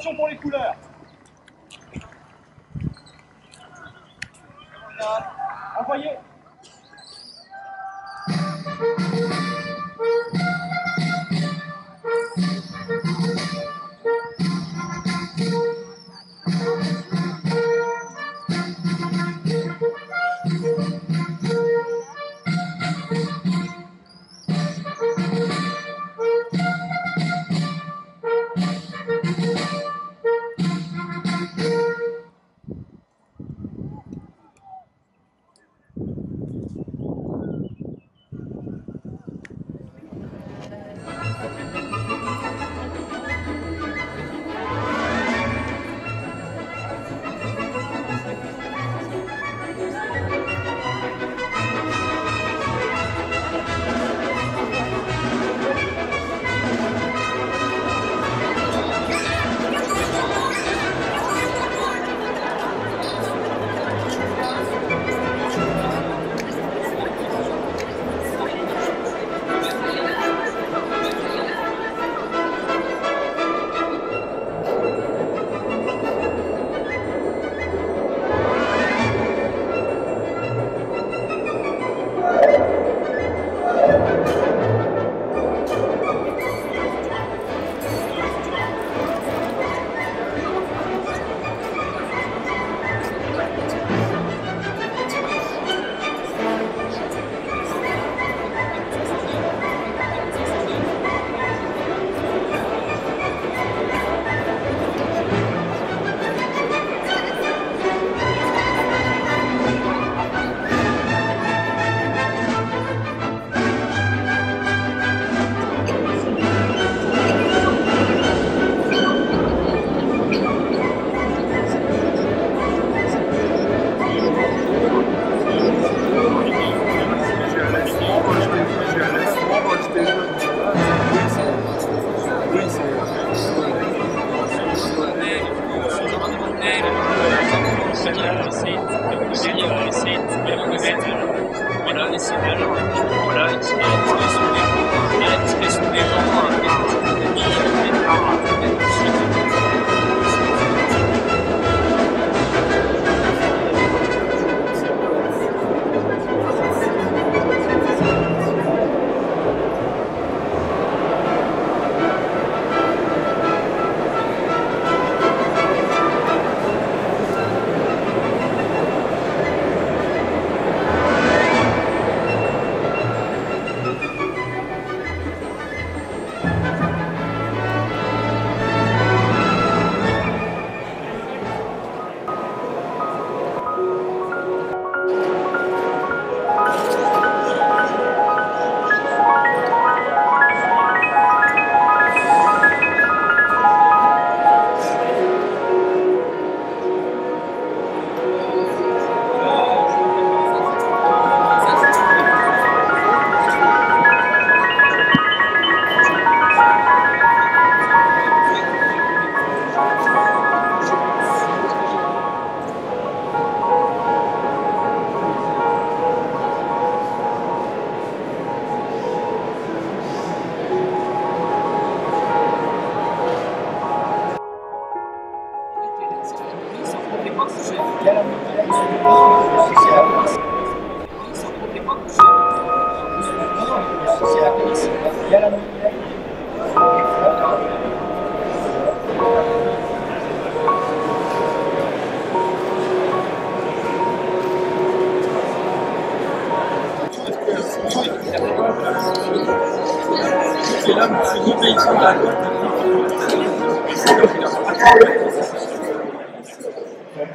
Attention pour les couleurs. Envoyez.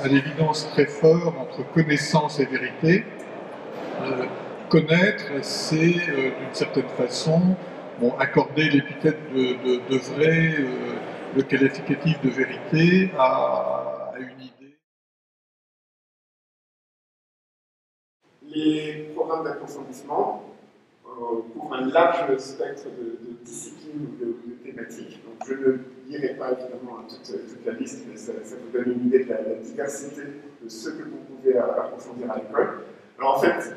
À l'évidence très fort entre connaissance et vérité. Connaître, c'est d'une certaine façon accorder l'épithète de vrai, le qualificatif de vérité à une idée. Les programmes d'approfondissement couvrent un large spectre de disciplines ou de thématiques. Donc je ne lirai pas évidemment toute la liste, mais ça vous donne une idée de la diversité de ce que vous pouvez approfondir à l'école. Alors en fait,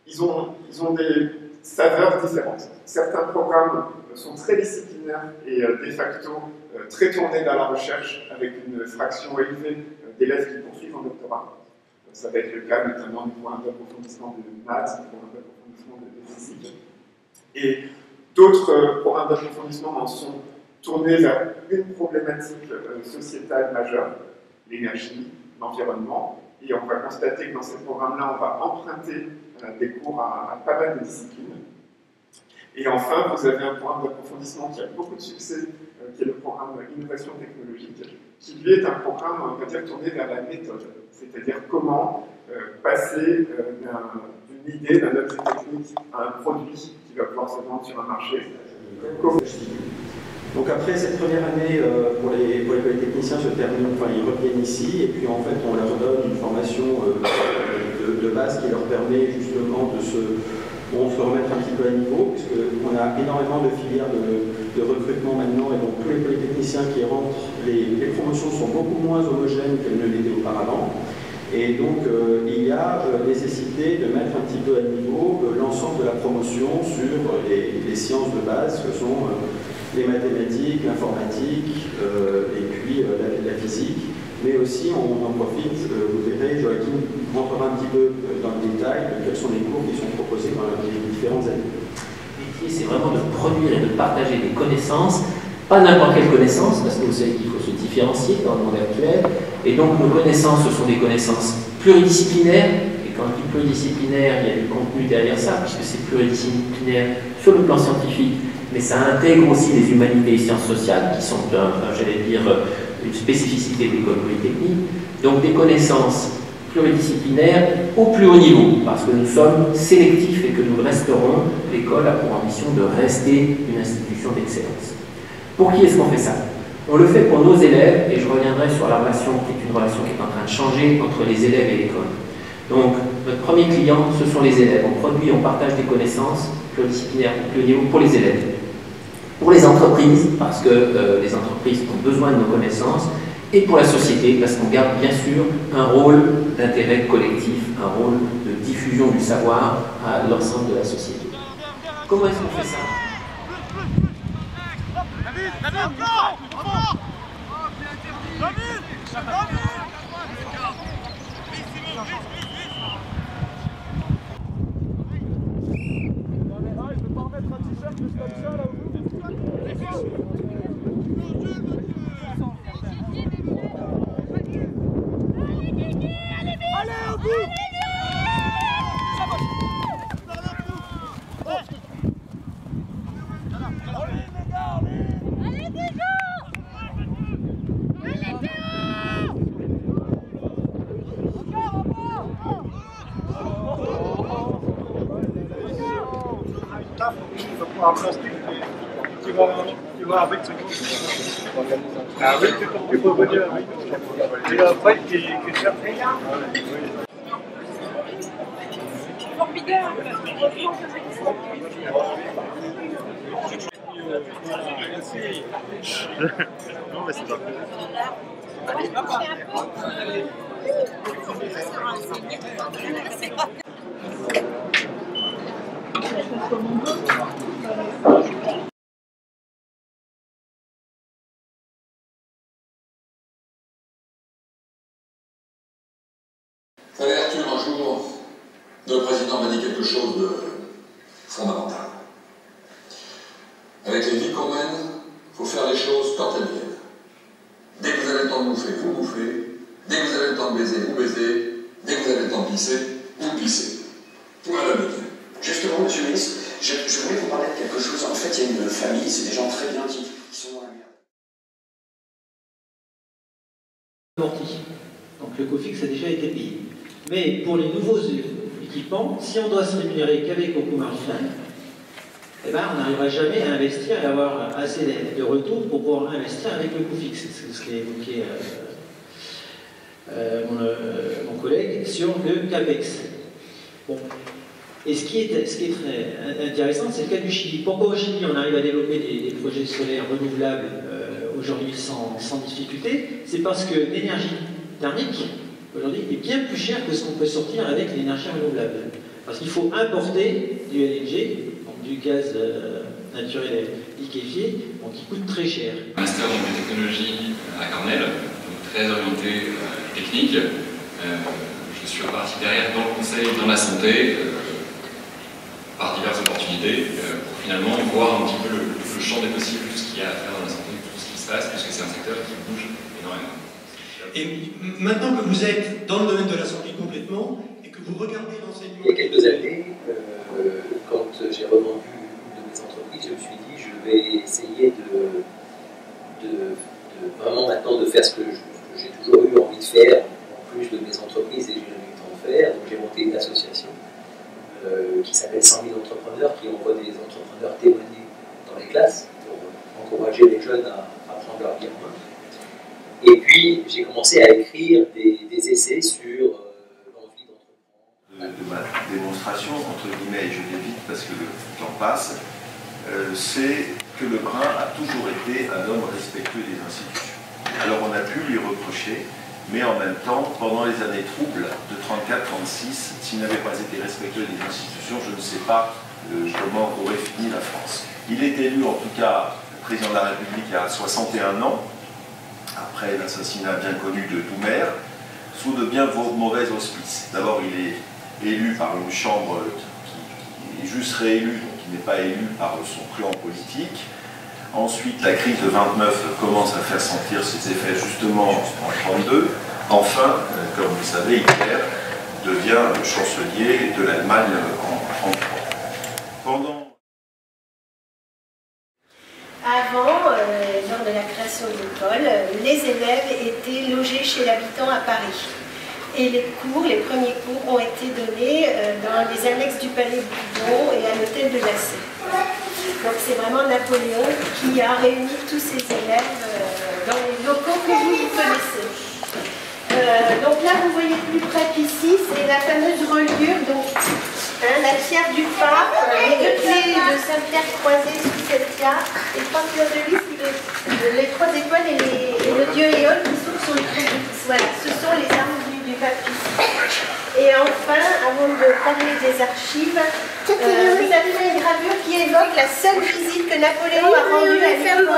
ils ont des saveurs différentes. Certains programmes sont très disciplinaires et de facto très tournés vers la recherche, avec une fraction élevée d'élèves qui poursuivent en doctorat. Ça va être le cas notamment du programme d'approfondissement de maths, du programme d'approfondissement de physique. Et d'autres programmes d'approfondissement en sont tournés vers une problématique sociétale majeure, l'énergie, l'environnement. Et on va constater que dans ces programmes-là, on va emprunter des cours à pas mal de disciplines. Et enfin, vous avez un programme d'approfondissement qui a beaucoup de succès, qui est le programme Innovation technologique, qui lui est un programme, on va dire, tourné vers la méthode, c'est-à-dire comment passer d'une idée, d'un objet technique à un produit qui va pouvoir se vendre sur un marché. Donc après cette première année, pour les polytechniciens se termine, enfin ils reviennent ici, et puis en fait on leur donne une formation de base qui leur permet justement de se remettre un petit peu à niveau, puisqu'on a énormément de filières de recrutement maintenant, et donc tous les polytechniciens qui rentrent, les promotions sont beaucoup moins homogènes qu'elles ne l'étaient auparavant, et donc il y a nécessité de mettre un petit peu à niveau l'ensemble de la promotion sur les sciences de base que sont les mathématiques, l'informatique, et puis la physique. Mais aussi, on en profite, vous verrez, Joachim rentrera un petit peu dans le détail de quels sont les cours qui sont proposés dans les différentes années. Le métier, c'est vraiment de produire et de partager des connaissances, pas n'importe quelle connaissance, parce que vous savez qu'il faut se différencier dans le monde actuel, et donc nos connaissances, ce sont des connaissances pluridisciplinaires, et quand je dis pluridisciplinaire, il y a du contenu derrière ça, puisque c'est pluridisciplinaire sur le plan scientifique, mais ça intègre aussi les humanités et sciences sociales, qui sont, j'allais dire, une spécificité de l'école polytechnique, donc des connaissances pluridisciplinaires au plus haut niveau, parce que nous sommes sélectifs et que nous le resterons. L'école a pour ambition de rester une institution d'excellence. Pour qui est-ce qu'on fait ça? On le fait pour nos élèves, et je reviendrai sur la relation qui est une relation qui est en train de changer entre les élèves et l'école. Donc, notre premier client, ce sont les élèves. On produit, on partage des connaissances pluridisciplinaires au plus haut niveau pour les élèves. Pour les entreprises, parce que les entreprises ont besoin de nos connaissances, et pour la société, parce qu'on garde bien sûr un rôle d'intérêt collectif, un rôle de diffusion du savoir à l'ensemble de la société. Comment est-ce qu'on fait ça? En plastique, tu vas avec ce groupe. Avec tu peux venir avec. Et après, qui cherche. Formidable. Non, mais c'est pas Savez, Arthur, un jour, notre président m'a dit quelque chose de fondamental. Avec les vies qu'on mène, il faut faire les choses quand elles viennent. Dès que vous avez le temps de bouffer, vous bouffez. Dès que vous avez le temps de baiser, vous baisez. Dès que vous avez le temps de pisser, vous pissez. Voilà le but. Justement, monsieur le ministre, je voulais vous parler de quelque chose. En fait, il y a une famille, c'est des gens très bien qui sont dans la merde. Amorti. Donc le coût fixe a déjà été payé. Mais pour les nouveaux équipements, si on doit se rémunérer qu'avec au coût marginal, eh ben, on n'arrivera jamais à investir et à avoir assez de retour pour pouvoir investir avec le coût fixe. C'est ce qu'a évoqué mon collègue sur le CAPEX. Bon. Et ce qui est très intéressant, c'est le cas du Chili. Pourquoi au Chili on arrive à développer des projets solaires renouvelables aujourd'hui sans difficulté? C'est parce que l'énergie thermique, aujourd'hui, est bien plus chère que ce qu'on peut sortir avec l'énergie renouvelable. Parce qu'il faut importer du LNG, donc du gaz naturel liquéfiés, bon, qui coûtent très cher. Master en biotechnologie à Cornell, donc très orienté technique. Je suis reparti derrière dans le conseil, dans la santé, par diverses opportunités, pour finalement voir un petit peu le champ des possibles, tout ce qu'il y a à faire dans la santé, tout ce qui se passe, puisque c'est un secteur qui bouge énormément. Et maintenant que vous êtes dans le domaine de la santé complètement, et que vous regardez l'enseignement... Il y a quelques années, quand j'ai revendu une de mes entreprises, je me suis dit, je vais essayer de vraiment maintenant de faire ce que j'ai toujours eu envie de faire, en plus de mes entreprises et j'ai jamais eu le temps de faire. Donc j'ai monté une association qui s'appelle 100 000 entrepreneurs, qui envoie des entrepreneurs témoigner dans les classes pour encourager les jeunes à prendre leur vie en main. Et puis j'ai commencé à écrire des essais sur l'envie d'entreprendre. De ma démonstration, entre guillemets, et je l'évite parce que le temps passe, c'est que le Brun a toujours été un homme respectueux des institutions. Alors on a pu lui reprocher, mais en même temps, pendant les années troubles de 34-36, s'il n'avait pas été respectueux des institutions, je ne sais pas comment aurait fini la France. Il est élu en tout cas président de la République à 61 ans, après l'assassinat bien connu de Doumer, sous de bien mauvais auspices. D'abord, il est élu par une chambre qui est juste réélue, donc qui n'est pas élu par son clan politique. Ensuite, la crise de 29 commence à faire sentir ses effets justement en 32. Enfin, comme vous le savez, Hitler devient le chancelier de l'Allemagne en 33. Avant, lors de la création de l'école, les élèves étaient logés chez l'habitant à Paris. Et les premiers cours ont été donnés dans les annexes du Palais Bourbon et à l'hôtel de Lassay. Donc c'est vraiment Napoléon qui a réuni tous ses élèves dans les locaux que vous connaissez. Donc là, vous voyez plus près qu'ici, c'est la fameuse reliure, donc la pierre du pape, les deux clés de Saint-Pierre croisées sous cette pierre, les trois fleurs de lys, les trois étoiles et le dieu Éole qui s'ouvrent sur le trou. Voilà, ce sont les armes du pape ici. Et enfin, avant de parler des archives, vous avez une gravure qui évoque la seule visite que Napoléon a rendue à l'école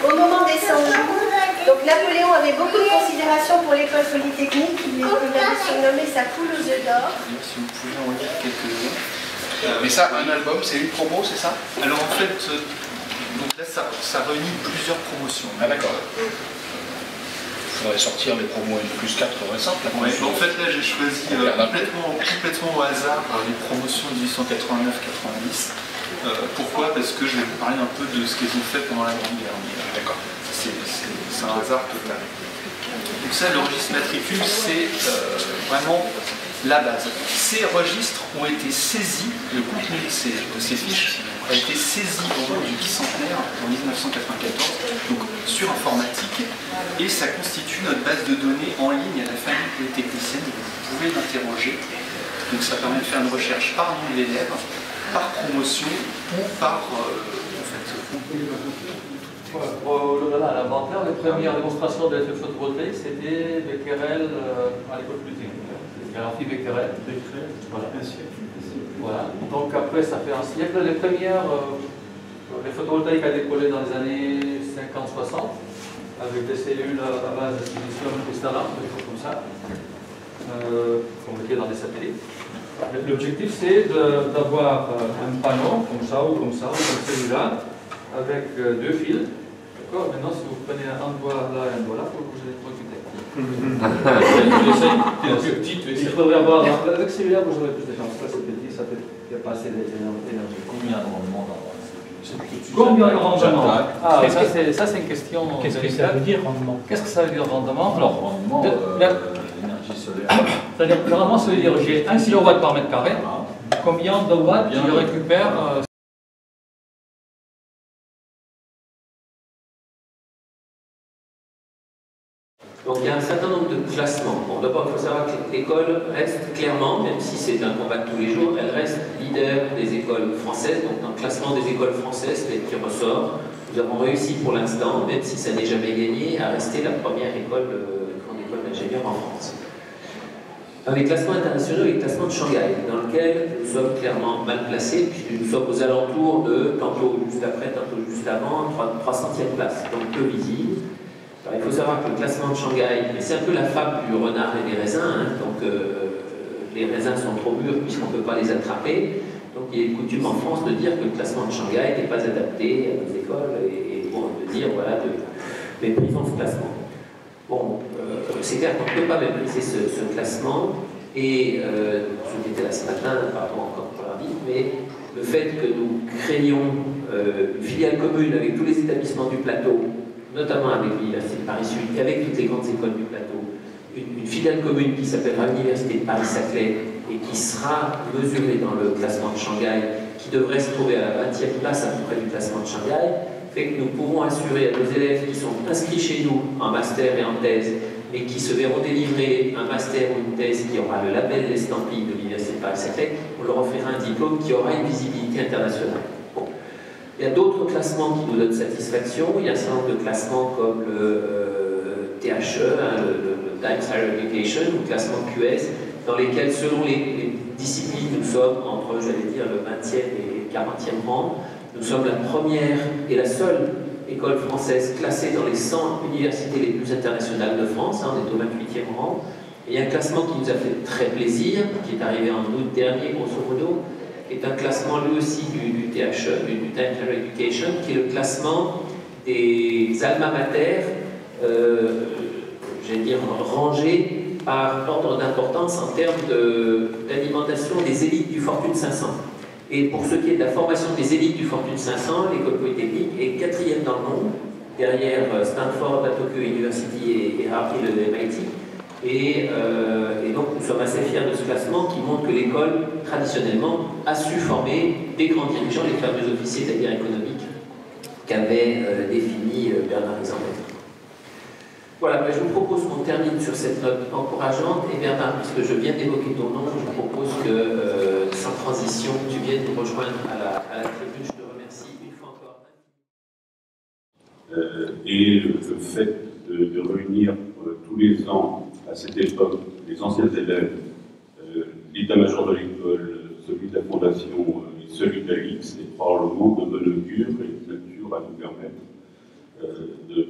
au moment des 100 jours. Donc Napoléon avait beaucoup de considération pour l'école polytechnique, il avait surnommé sa poule aux œufs d'or. Si vous pouvez en lire quelques-uns. Mais ça, un album, c'est une promo, c'est ça? Alors en fait, donc là, ça réunit plusieurs promotions. Ah d'accord. Il faudrait sortir les promos plus 4 récentes. Ouais, en fait là j'ai choisi complètement au hasard les promotions 1889-90. Pourquoi? Parce que je vais vous parler un peu de ce qu'ils ont fait pendant la Grande Guerre. D'accord. C'est un hasard total. Donc ça, le registre matricule, c'est vraiment la base. Ces registres ont été saisis, le contenu de ces fiches a été saisi au moment du bicentenaire en 1994, donc sur informatique, et ça constitue notre base de données en ligne à la famille polytechnicienne. Vous pouvez l'interroger. Donc ça permet de faire une recherche par nom de l'élève, par promotion ou par Pour l'inventaire, les premières démonstrations de l'effet photovoltaïque, c'était Becquerel à l'école polytechnique. Graphie Becquerel. Voilà. Voilà. Donc après, ça fait un siècle. Les premières, les photovoltaïques a décollé dans les années 50-60, avec des cellules à base de silicium cristallin, des choses comme ça, converties dans des satellites. L'objectif, c'est d'avoir un panneau, comme ça, ou comme celui-là, avec deux fils. D'accord. Maintenant, si vous prenez un doigt là et un doigt là, vous allez profiter. Il faudrait avoir. Avec celui-là, vous aurez plus de chance. Là, c'est petit, ça fait pas assez d'énergie. Combien de rendement dans Combien de rendement? Ah, ça, c'est une question. Qu'est-ce que ça veut dire, rendement? Qu'est-ce que ça veut dire, rendement? Alors, rendement, l'énergie solaire. C'est-à-dire, le rendement, ça veut dire j'ai 1 kW par mètre carré. Combien de watts je récupère? Donc il y a un certain nombre de classements. Bon, d'abord, il faut savoir que l'école reste clairement, même si c'est un combat de tous les jours, elle reste leader des écoles françaises. Donc dans le classement des écoles françaises, tel qu'il ressort, nous avons réussi pour l'instant, même si ça n'est jamais gagné, à rester la première école, grande école d'ingénieurs en France. Dans les classements internationaux, les classements de Shanghai, dans lesquels nous sommes clairement mal placés, puisque nous sommes aux alentours de, tantôt juste après, tantôt juste avant, 300e place, donc peu visible. Alors, il faut savoir que le classement de Shanghai, c'est un peu la fable du renard et des raisins, hein, donc les raisins sont trop mûrs puisqu'on ne peut pas les attraper. Donc il est coutume en France de dire que le classement de Shanghai n'est pas adapté à nos écoles et bon, de dire, voilà, méprisons ce classement. Bon, c'est clair qu'on ne peut pas mépriser ce classement, et ceux qui étaient là ce matin, pardon encore pour leur dire, mais le fait que nous créions une filiale commune avec tous les établissements du plateau, notamment avec l'Université de Paris-Sud et avec toutes les grandes écoles du plateau, une filiale commune qui s'appellera l'Université de Paris-Saclay et qui sera mesurée dans le classement de Shanghai, qui devrait se trouver à la 20e place à peu près du classement de Shanghai, fait que nous pourrons assurer à nos élèves qui sont inscrits chez nous en master et en thèse, et qui se verront délivrer un master ou une thèse qui aura le label d'estampille de l'Université de Paris-Saclay, on leur offrira un diplôme qui aura une visibilité internationale. Bon. Il y a d'autres classements qui nous donnent satisfaction. Il y a un certain nombre de classements comme le THE, hein, le Times Higher Education, ou le classement QS, dans lesquels, selon les disciplines, nous sommes entre, j'allais dire, le 20e et le 40e rang. Nous sommes la première et la seule école française classée dans les 100 universités les plus internationales de France, hein, on est au 28e rang. Et il y a un classement qui nous a fait très plaisir, qui est arrivé en août dernier, grosso modo, qui est un classement lui aussi du THE, du Times Higher Education, qui est le classement des alma mater, j'allais dire rangés par ordre d'importance en termes d'alimentation des élites du Fortune 500. Et pour ce qui est de la formation des élites du Fortune 500, l'école polytechnique est 4e dans le monde, derrière Stanford, la Tokyo University et Harvard et MIT. Et donc nous sommes assez fiers de ce classement qui montre que l'école, traditionnellement, a su former des grands dirigeants, les fameux officiers de la guerre économique qu'avait défini Bernard Isambert. Voilà, ben je vous propose qu'on termine sur cette note encourageante. Et Bernard, puisque je viens d'évoquer ton nom, je vous propose que, sans transition, tu viennes nous rejoindre à la tribune. Je te remercie une fois encore. Et le fait de réunir tous les ans, à cette époque, les anciens élèves, l'état-major de l'école, celui de la fondation et celui de la LIX, c'est probablement de bonne augure et de nature à nous permettre de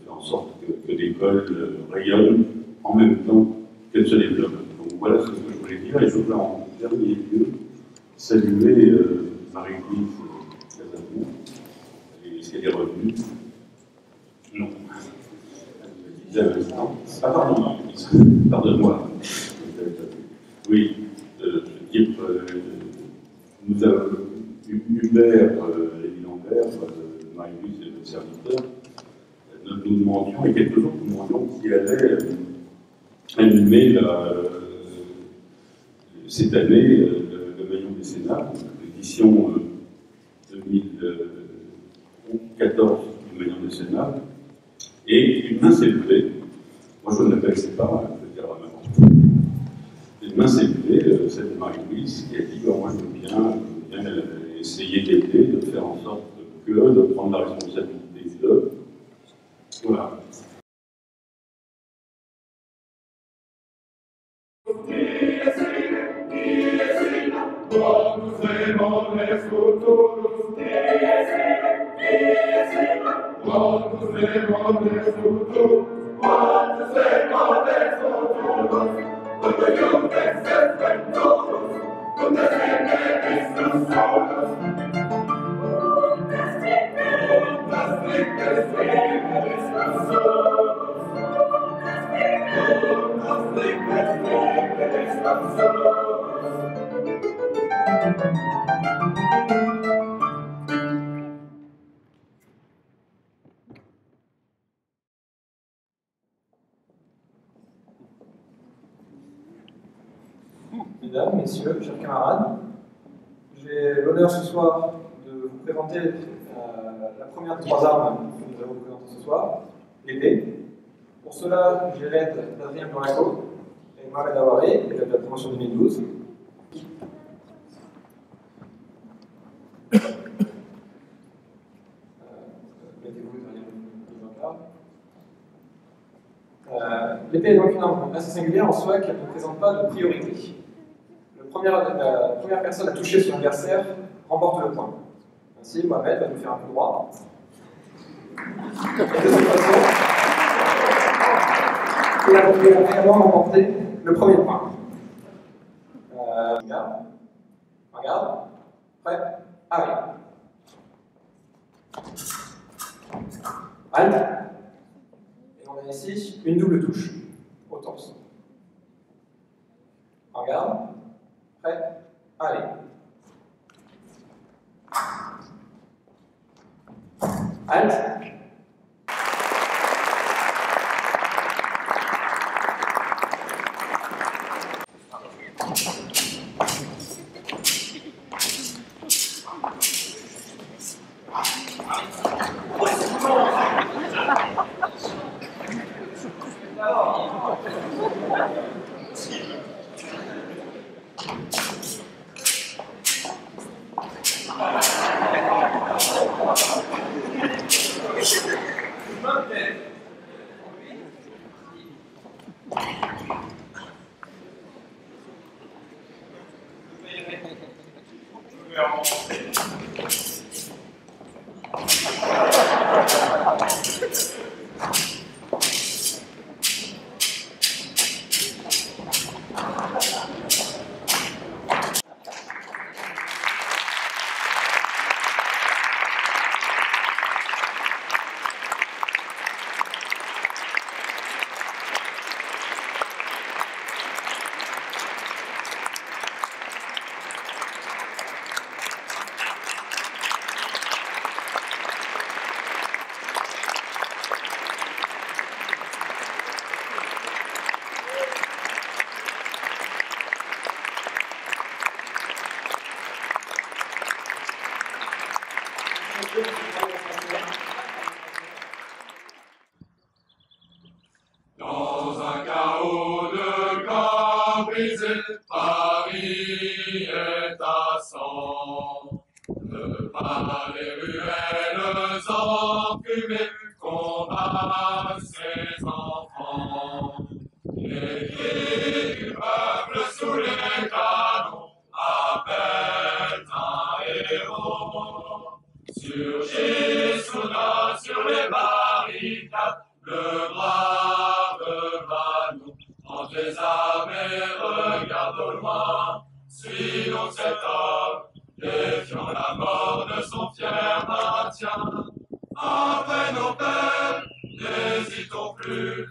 faire en sorte que l'école rayonne en même temps qu'elle se développe. Donc voilà ce que je voulais dire, et je voudrais en dernier lieu saluer Marie-Louise Casabon. Est-ce qu'elle est revenue? Non. Ah pardon, pardonne-moi. Oui, nous avons Hubert et Lambert, Marie-Louise et le serviteur, nous demandions, et quelques autres nous demandions qui allaient animer cette année le Maillon Décennal, l'édition 2014 du Maillon Décennal, et une main s'est levée. Moi je ne la connaissais pas, je veux dire à maman. Une main s'est levée, celle de Marie-Louise, qui a dit moi je veux bien essayer d'aider, de faire en sorte de prendre la responsabilité de. Voilà. Mesdames, Messieurs, chers camarades, j'ai l'honneur ce soir de vous présenter la première des trois armes que nous allons vous présenter ce soir, l'épée. Pour cela, j'ai l'aide d'Adrien Blanco et Mohamed Awaré, élève de la promotion 2012. Mettez-vous derrière le L'épée est donc une arme assez singulière en soi qu'elle ne présente pas de priorité. La première personne à toucher son adversaire remporte le point. Ainsi, Mohamed va nous faire un coup droit. Et de cette façon, il a réellement remporté le premier point. Regarde. Prêt? Allez. Halte. Et on a ici une double touche au torse. Regarde. Prêt? Allez. Halte. Dans un chaos de corps brisés, Paris est à sang. Par les ruelles enfumées, combat ses enfants. Les cris du peuple sous les canons appellent un héros. Surgit soudain sur les barricades le brave Vallon. Entre les armées, regarde au loin, suivons cet homme, défiant la mort de son fier maintien. Après nos peines, n'hésitons plus.